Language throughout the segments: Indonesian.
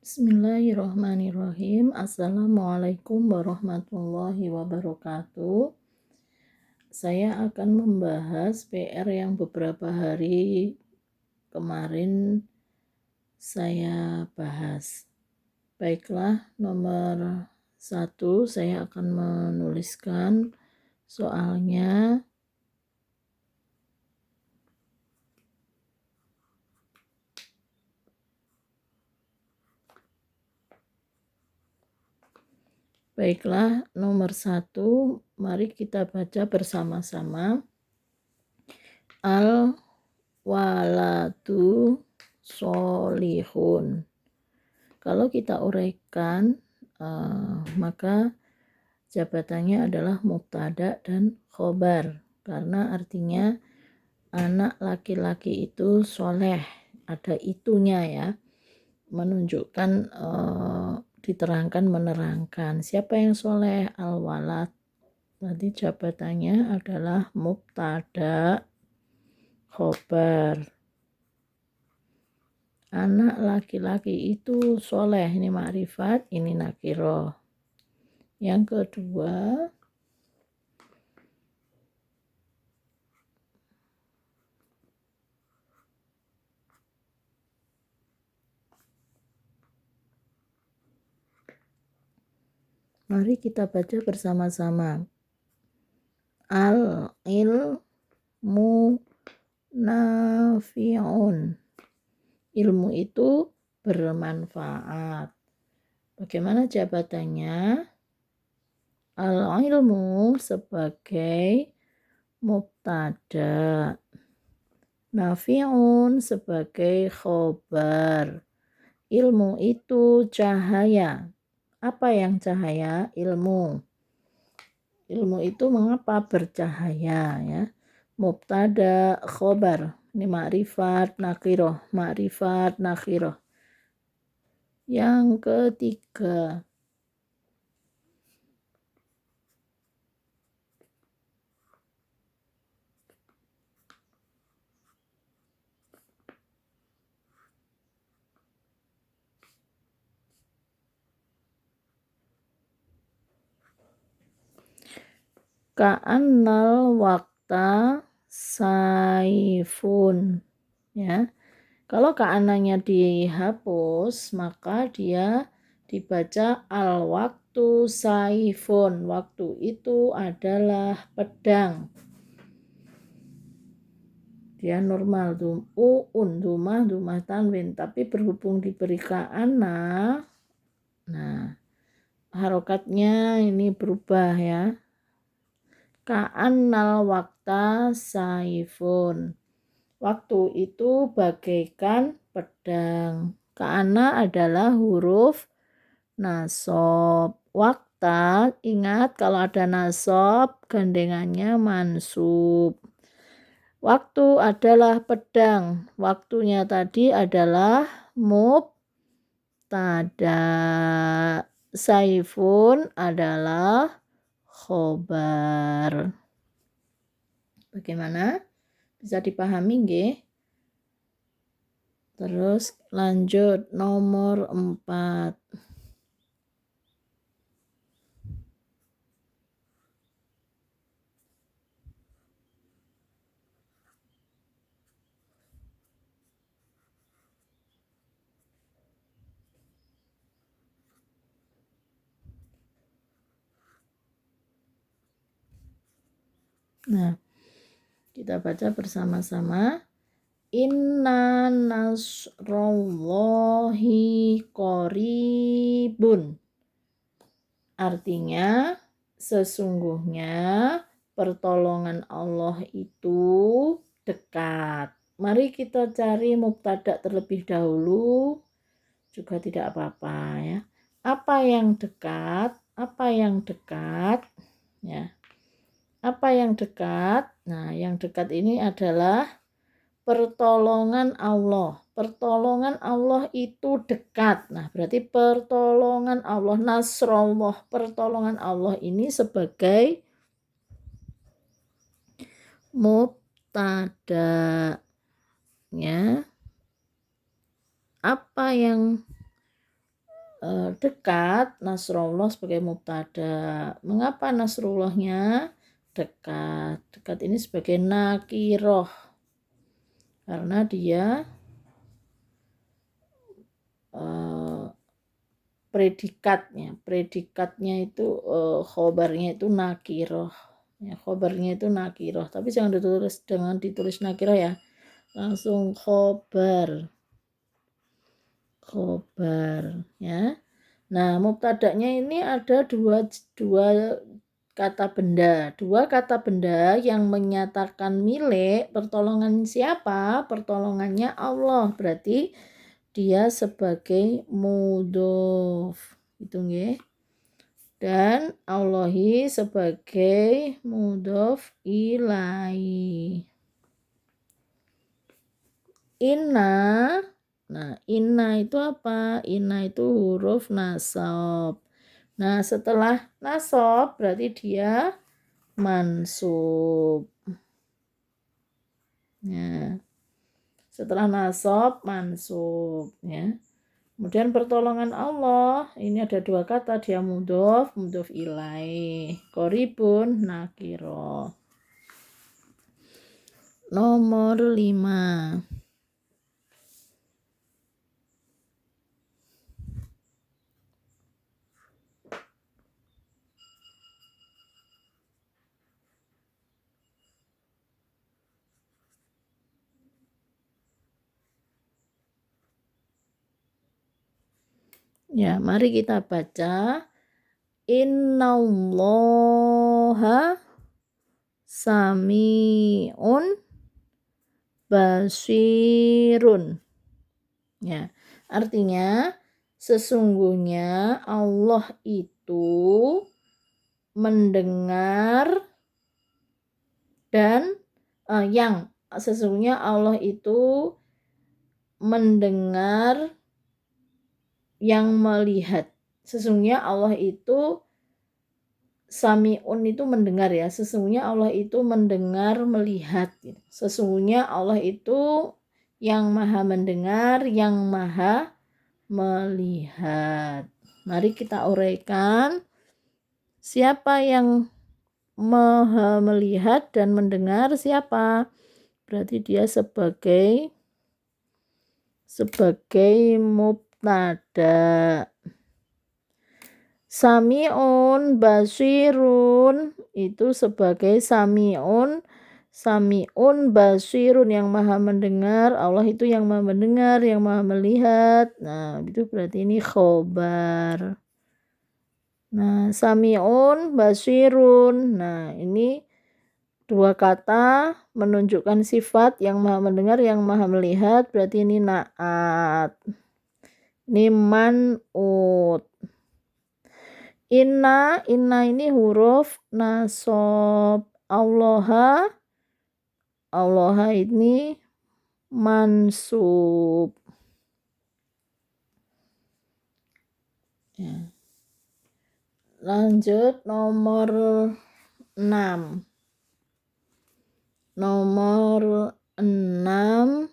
Bismillahirrahmanirrahim. Assalamualaikum warahmatullahi wabarakatuh. Saya akan membahas PR yang beberapa hari kemarin saya bahas. Baiklah, nomor 1 saya akan menuliskan soalnya. Baiklah, nomor 1, mari kita baca bersama-sama. Al-waladu solihun. Kalau kita uraikan, maka jabatannya adalah mubtada dan khobar, karena artinya anak laki-laki itu soleh, ada itunya ya, menunjukkan diterangkan menerangkan siapa yang soleh, al-walad. Nanti jabatannya adalah mubtada khobar. Anak laki-laki itu soleh, ini ma'rifat, ini nakiroh. Yang kedua, mari kita baca bersama-sama. Al-ilmu nafi'un. Ilmu itu bermanfaat. Bagaimana jabatannya? Al-ilmu sebagai mubtada, nafi'un sebagai khobar. Ilmu itu cahaya. Apa yang cahaya? Ilmu. Ilmu itu mengapa bercahaya ya? Mubtada khobar. Ini ma'rifat nakhiroh, ma'rifat nakhiroh. Yang ketiga, ka'annal wakta saifun ya. Kalau ka'ananya dihapus, maka dia dibaca al-waktu saifun. Waktu itu adalah pedang. Dia normal, dumah tanwin, tapi berhubung diberi ka'ana, nah harokatnya ini berubah ya. Ka'annal wakta saifun. Waktu itu bagaikan pedang. Ka'ana adalah huruf nasab. Wakta, ingat kalau ada nasab, gandengannya mansub. Waktu adalah pedang. Waktunya tadi adalah mubtada. Saifun adalah khobar. Bagaimana? Bisa dipahami nggih? Terus lanjut nomor 4. Nah, kita baca bersama-sama. Inna nasrollahi qoribun. Artinya, sesungguhnya pertolongan Allah itu dekat. Mari kita cari mubtada terlebih dahulu, juga tidak apa-apa ya. Apa yang dekat? Apa yang dekat? Ya. Apa yang dekat? Nah, yang dekat ini adalah pertolongan Allah. Pertolongan Allah itu dekat. Nah, berarti pertolongan Allah, nasrullah, pertolongan Allah ini sebagai mubtada. Ya. Apa yang dekat, Nasrullah sebagai mubtada. Mengapa Nasrullahnya dekat? Dekat ini sebagai nakiroh karena dia predikatnya itu khobarnya itu nakiroh ya, khobarnya itu nakiroh, tapi jangan ditulis nakiroh ya, langsung khobar ya. Nah, mubtada'nya ini ada dua kata benda yang menyatakan milik. Pertolongan siapa? Pertolongannya Allah, berarti dia sebagai mudhof itu nggih, dan Allahi sebagai mudhof ilaihi. Inna, nah inna itu apa? Inna itu huruf nasab. Nah, setelah nasab berarti dia mansub. Ya. Setelah nasab mansub ya. Kemudian pertolongan Allah, ini ada dua kata, dia mudhof ilaih. Qoribun nakiro. Nomor 5. Ya, mari kita baca. Innallaha sami'un basirun. Ya, artinya sesungguhnya Allah itu mendengar dan sesungguhnya Allah itu mendengar yang melihat. Sesungguhnya Allah itu sami'un itu mendengar ya. Sesungguhnya Allah itu mendengar, melihat. Sesungguhnya Allah itu yang maha mendengar, yang maha melihat. Mari kita uraikan. Siapa yang maha melihat dan mendengar? Siapa? Berarti dia sebagai mubtada. Sami'un basirun itu sebagai sami'un basirun yang maha mendengar. Allah itu yang maha mendengar, yang maha melihat. Nah, itu berarti ini khobar. Nah, sami'un basirun. Nah, ini dua kata menunjukkan sifat yang maha mendengar, yang maha melihat, berarti ini na'at. Ini man'ut. Inna ini huruf nasab. Allaha ini mansub. Ya. Lanjut nomor 6. Nomor 6.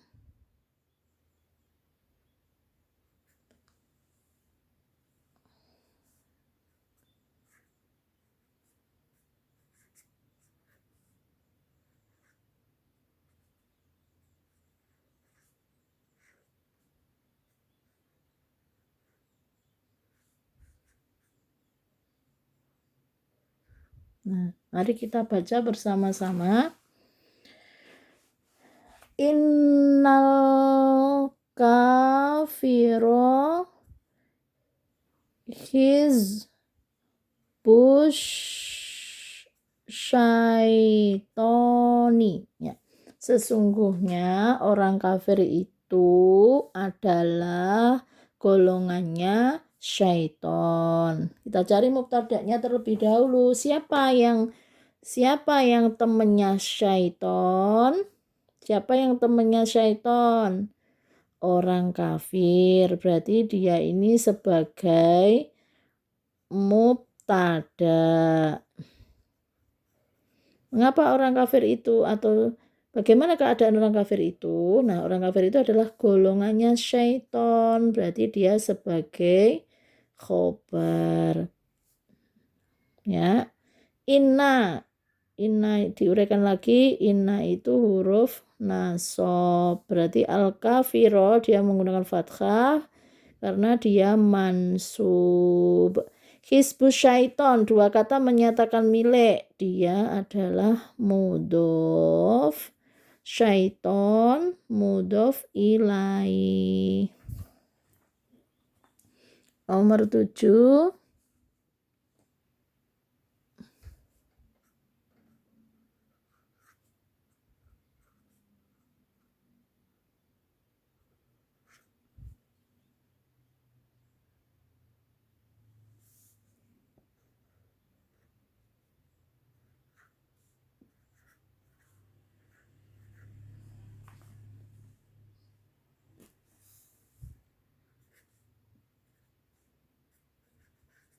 Nah, mari kita baca bersama-sama. Innal kafiro hizbush syaitoni. Ya. Sesungguhnya orang kafir itu adalah golongannya syaiton. Kita cari mubtada'nya terlebih dahulu. Siapa yang temannya syaiton? Siapa yang temannya syaiton? Orang kafir. Berarti dia ini sebagai mubtada. Mengapa orang kafir itu, atau bagaimana keadaan orang kafir itu? Nah, orang kafir itu adalah golongannya syaiton. Berarti dia sebagai khobar. Ya. Inna diuraikan lagi, inna itu huruf nasab. Berarti al-kafiro dia menggunakan fathah karena dia mansub. Hizbus syaiton, dua kata menyatakan milik, dia adalah mudhof. Syaiton mudhof ilai. Nomor 7.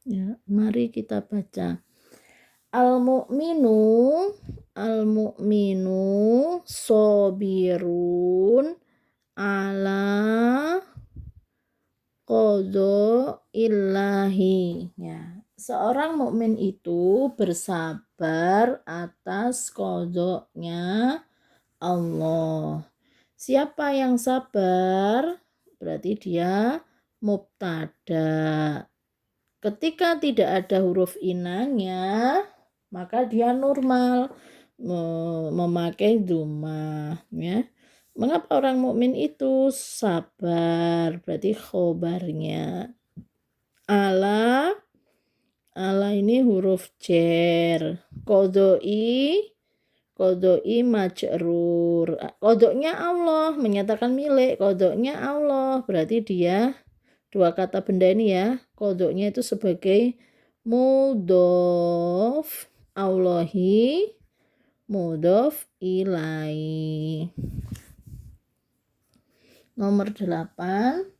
Ya, mari kita baca. Al-mu'minu sobirun ala qadha illahi. Ya, seorang mukmin itu bersabar atas qadha-nya Allah. Siapa yang sabar? Berarti dia mubtada. Ketika tidak ada huruf inanya, maka dia normal memakai dhammah, ya. Mengapa orang mukmin itu sabar? Berarti khobarnya. Ala ini huruf jar. Qodoi majrur. Kodoknya Allah, menyatakan milik. Kodoknya Allah, berarti dia dua kata benda ini ya, kodoknya itu sebagai mudhof Allahi mudhof ilai. Nomor 8.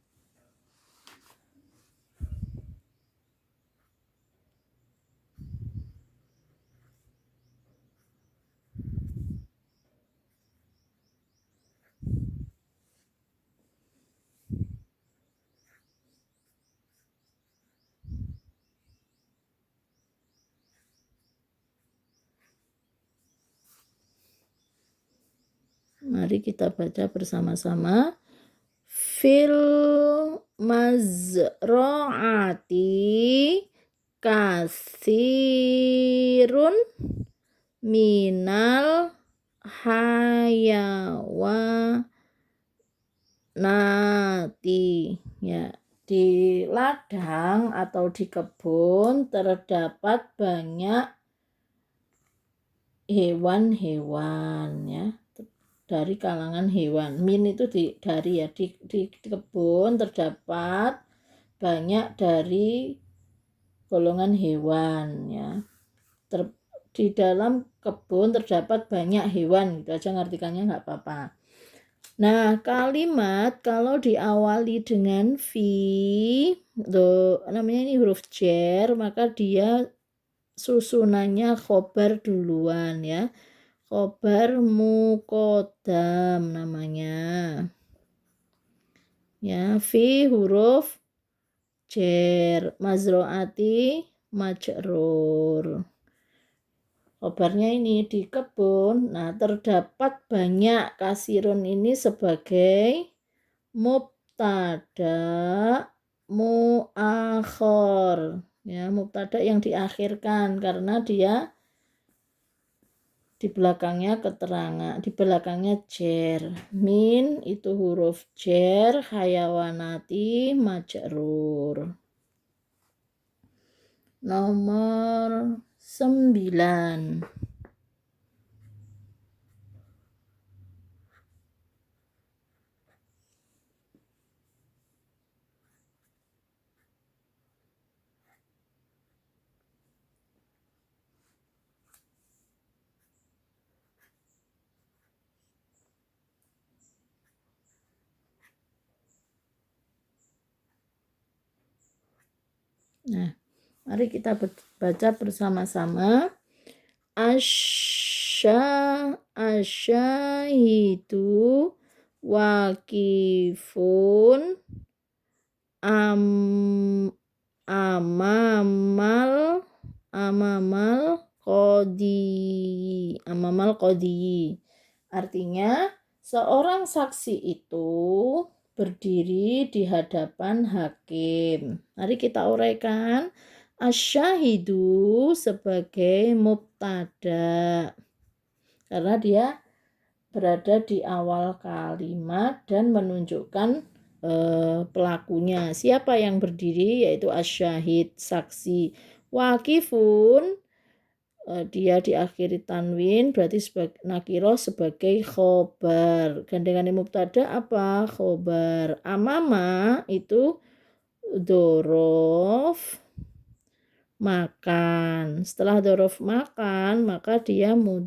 Mari kita baca bersama-sama. Fil mazro'ati kasirun minal hayawanati. Ya, di ladang atau di kebun terdapat banyak hewan-hewan, ya, dari kalangan hewan. Min itu dari ya, di kebun terdapat banyak dari golongan hewan, ya. Di dalam kebun terdapat banyak hewan, gitu aja ngartikannya nggak apa-apa. Nah, kalimat kalau diawali dengan fi, namanya ini huruf jar, maka dia susunannya khobar duluan, ya. Khobar muqaddam namanya. Ya, fi huruf jar, mazro'ati majrur. Khobarnya ini di kebun. Nah, terdapat banyak, kasirun ini sebagai mubtada muakhir, ya, mubtada yang diakhirkan karena dia di belakangnya keterangan, di belakangnya jar. Min itu huruf jar, hayawanati majrur. Nomor 9. Nah, mari kita baca bersama-sama. Asyahidu wakifun amamal qodi. Artinya seorang saksi itu berdiri di hadapan hakim. Mari kita uraikan. Asyahidu sebagai mubtada. Karena dia berada di awal kalimat dan menunjukkan pelakunya. Siapa yang berdiri? Yaitu asyahid, saksi. Wakifun, dia diakhiri tanwin, berarti nakiroh sebagai khobar. Gandengan mubtada apa? Khobar. Amama itu dorof makan. Setelah dorof makan, maka dia